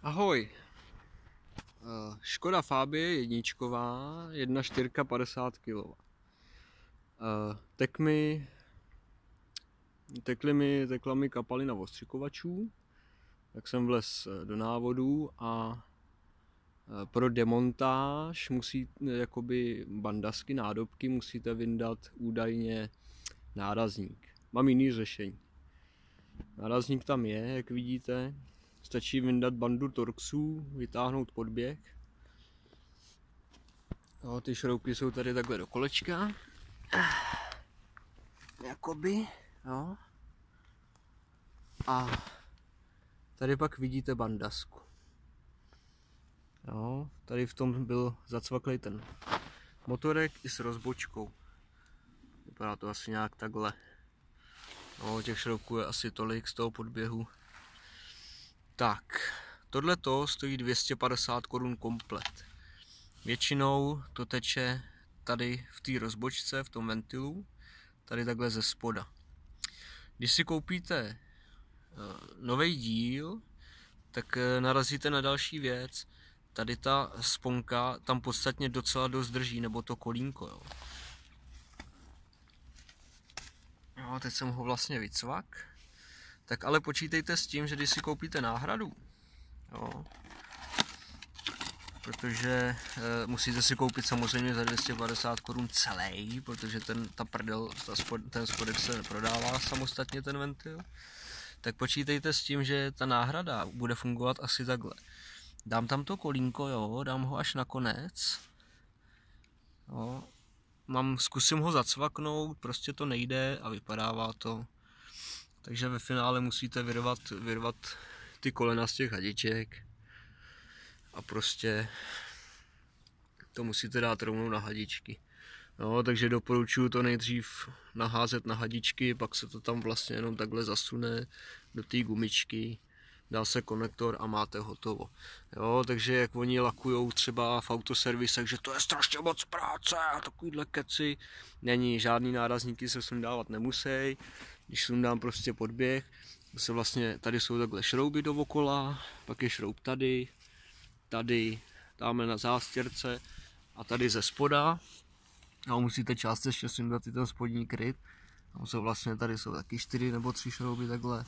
Ahoj. Škoda Fabie jedničková, 1.4 50 kW. Tekla mi kapalina ostřikovačů, tak jsem vlez do návodů a pro demontáž jakoby bandasky, nádobky, musíte vyndat údajně nárazník. Mám jiný řešení. Nárazník tam je, jak vidíte. Stačí vyndat bandu Torxů, vytáhnout podběh. Jo, ty šroubky jsou tady takhle do kolečka. Jakoby, jo. A tady pak vidíte bandasku. Jo, tady v tom byl zacvaklý ten motorek i s rozbočkou. Vypadá to asi nějak takhle. No, těch šroubků je asi tolik z toho podběhu. Tak, tohleto stojí 250 Kč komplet. Většinou to teče tady v té rozbočce, v tom ventilu, tady takhle ze spoda. Když si koupíte nový díl, tak narazíte na další věc. Tady ta sponka tam podstatně docela dost drží, nebo to kolínko. Jo. No, teď jsem ho vlastně vycvak. Tak ale počítejte s tím, že když si koupíte náhradu, jo, protože musíte si koupit samozřejmě za 250 Kč celý, protože ten spodek se neprodává samostatně, ten ventil. Tak počítejte s tím, že ta náhrada bude fungovat asi takhle. Dám tam to kolínko, jo, dám ho až na konec. Jo. Zkusím ho zacvaknout, prostě to nejde a vypadává to. Takže ve finále musíte vyrvat ty kolena z těch hadiček a prostě to musíte dát rovnou na hadičky. No, takže doporučuji to nejdřív naházet na hadičky, pak se to tam vlastně jenom takhle zasune do té gumičky, dá se konektor a máte hotovo. Jo, takže jak oni lakujou třeba v autoservisech, že to je strašně moc práce a takovýhle keci, není, žádný nárazníky se sundávat nemusí. Když sundám prostě podběh, tady jsou takhle šrouby dookola, pak je šroub tady, dáme na zástěrce a tady ze spoda. A musíte částečně sundat i ten spodní kryt. Tady jsou taky 4 nebo 3 šrouby takhle.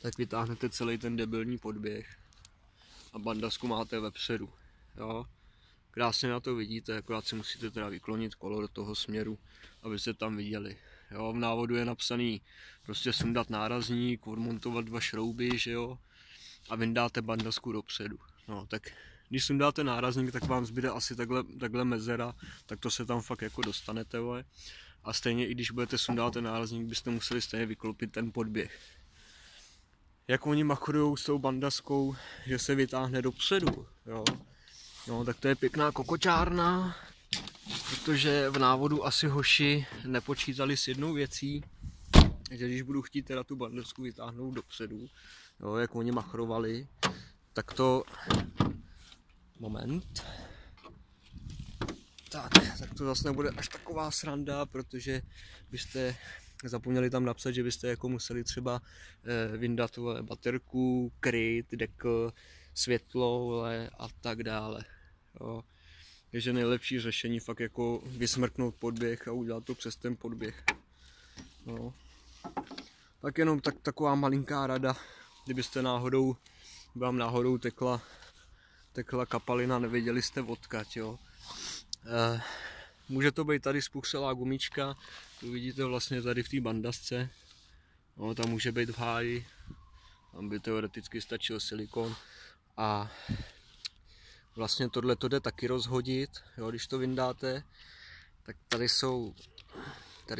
Tak vytáhnete celý ten debilní podběh a bandasku máte vepředu. Jo? Krásně na to vidíte, akorát si musíte teda vyklonit kolo do toho směru, abyste tam viděli. Jo? V návodu je napsaný prostě sundat nárazník, odmontovat 2 šrouby, že jo? A vyndáte bandasku dopředu. No, tak když sundáte nárazník, tak vám zbyde asi takhle mezera, tak to se tam fakt jako dostanete. Vole. A stejně i když budete sundávat ten nárazník, byste museli stejně vyklopit ten podběh. Jak oni machrujou s tou bandaskou, že se vytáhne dopředu, jo. No, tak to je pěkná kokočárna, protože v návodu asi hoši nepočítali s jednou věcí, že když budu chtít teda tu bandasku vytáhnout dopředu, jo, jak oni machrovali, tak to... Moment. Tak to zase nebude až taková sranda, protože byste zapomněli tam napsat, že byste jako museli třeba vyndat baterku, kryt, dekl, světlo a tak dále. Jo. Takže nejlepší řešení fakt jako vysmrknout podběh a udělat to přes ten podběh. No. Tak jenom taková malinká rada, kdybyste vám náhodou tekla kapalina, nevěděli jste odkud, jo. Může to být tady spuchselá gumička, tu vidíte vlastně tady v té bandasce, no, tam může být v háji, tam by teoreticky stačil silikon a vlastně tohle to jde taky rozhodit, jo, když to vyndáte, tak tady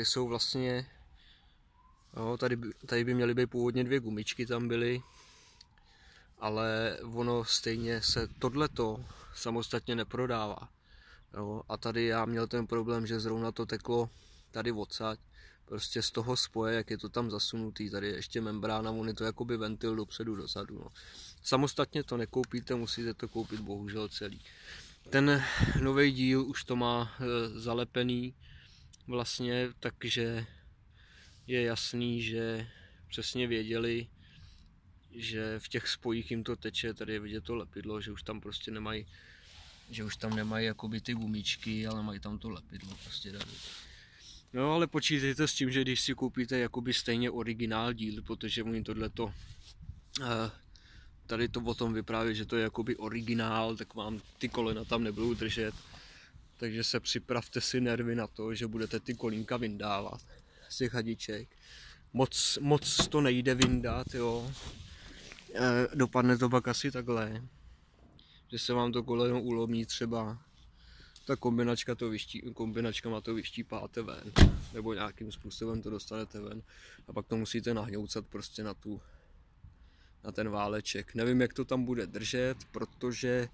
jsou vlastně, jo, tady by měly být původně 2 gumičky, tam byly, ale ono stejně se tohleto samostatně neprodává. Jo, a tady já měl ten problém, že zrovna to teklo tady odsaď, prostě z toho spoje, jak je to tam zasunutý, tady je ještě membrána, on je to jakoby ventil dopředu, dozadu. No. Samostatně to nekoupíte, musíte to koupit bohužel celý. Ten nový díl už to má zalepený vlastně, takže je jasný, že přesně věděli, že v těch spojích jim to teče, tady je vidět to lepidlo, že už tam prostě nemají, že už tam nemají jakoby ty gumíčky, ale mají tam to lepidlo prostě daný. No ale počítejte s tím, že když si koupíte jakoby stejně originál díl, protože oni tohleto, tady to o tom vypráví, že to je jakoby originál, tak vám ty kolena tam nebudou držet. Takže se připravte si nervy na to, že budete ty kolínka vyndávat z těch hadiček. Moc to nejde vyndat, jo. Dopadne to pak asi takhle, že se vám to koleno ulomí třeba, ta kombinačkama to vyštípáte ven, nebo nějakým způsobem to dostanete ven a pak to musíte nahňoucat prostě na ten váleček. Nevím, jak to tam bude držet, protože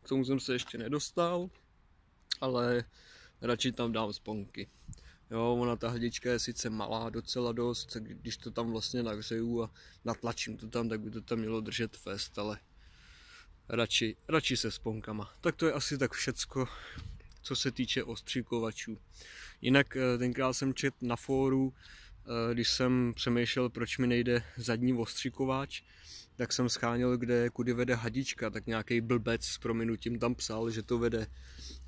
k tomu jsem se ještě nedostal, ale radši tam dám sponky. Jo, ona ta hadička je sice malá docela dost, když to tam vlastně nahřeju a natlačím to tam, tak by to tam mělo držet fest, ale radši se sponkama. Tak to je asi tak všecko, co se týče ostříkovačů. Jinak tenkrát jsem četl na fóru, když jsem přemýšlel, proč mi nejde zadní ostřikovač, tak jsem scháněl, kudy vede hadička, tak nějaký blbec s prominutím tam psal, že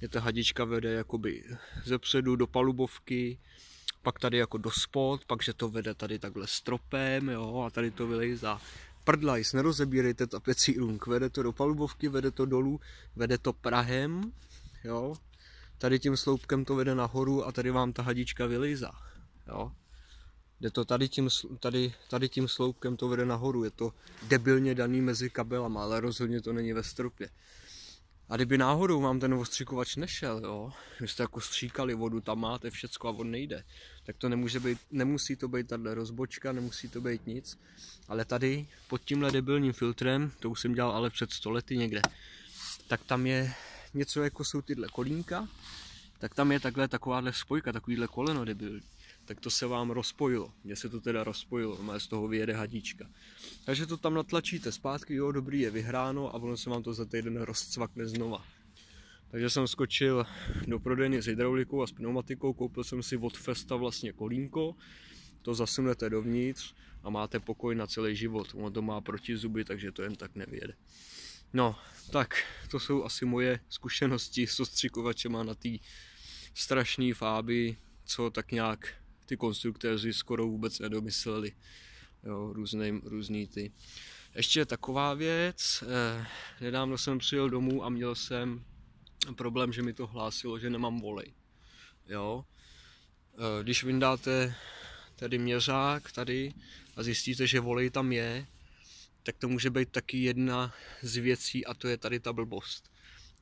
ta hadička vede jakoby zepředu do palubovky, pak tady jako do spod, pak že to vede tady takhle stropem, jo, a tady to vylejzá. Prdlajs, nerozebírejte tapecírunk, vede to do palubovky, vede to dolů, vede to prahem, jo, tady tím sloupkem to vede nahoru a tady vám ta hadička vylejzá, jo. Jde to tady tím sloupkem to vede nahoru, je to debilně daný mezi kabelama, ale rozhodně to není ve stropě. A kdyby náhodou vám ten ostřikovač nešel, jo, vy jste jako stříkali vodu, tam máte všecko a on nejde, tak to nemusí to být tahle rozbočka, nemusí to být nic, ale tady pod tímhle debilním filtrem, to už jsem dělal ale před 100 lety někde, tak tam je něco jako jsou tyhle kolínka, tak tam je takováhle spojka, takovýhle koleno debilní. Tak to se vám rozpojilo. Mně se to teda rozpojilo, má z toho vyjede hadička. Takže to tam natlačíte zpátky, jo, dobrý, je vyhráno a ono se vám to za týden rozcvakne znova. Takže jsem skočil do prodejny s hydraulikou a s pneumatikou, koupil jsem si od Festa vlastně kolínko, to zasunete dovnitř a máte pokoj na celý život. Ono to má protizuby, takže to jen tak nevyjede. No, tak to jsou asi moje zkušenosti s ostřikovačema na té strašné Fabii, co tak nějak ty konstruktéři skoro vůbec nedomysleli. Jo, různý ty. Ještě taková věc, nedávno jsem přijel domů a měl jsem problém, že mi to hlásilo, že nemám volej. Jo. Když vyndáte tady měřák tady a zjistíte, že volej tam je, tak to může být taky jedna z věcí a to je tady ta blbost.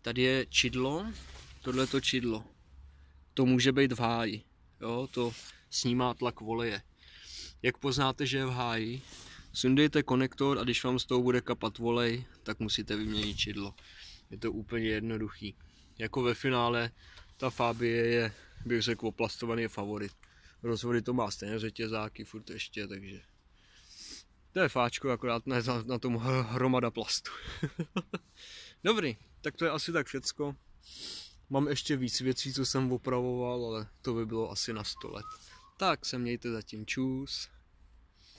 Tady je čidlo, tohleto čidlo. To může být v háji. Jo, to snímá tlak voleje. Jak poznáte, že je v háji? Sundejte konektor a když vám z toho bude kapat volej, tak musíte vyměnit čidlo. Je to úplně jednoduchý. Jako ve finále ta Fabie je, bych řekl, oplastovaný favorit. Rozvody to má stejné řetězáky furt ještě, takže to je fáčko, akorát na tom hromada plastu. Dobrý, tak to je asi tak všecko. Mám ještě víc věcí, co jsem opravoval, ale to by bylo asi na 100 let. Tak se mějte zatím, čus.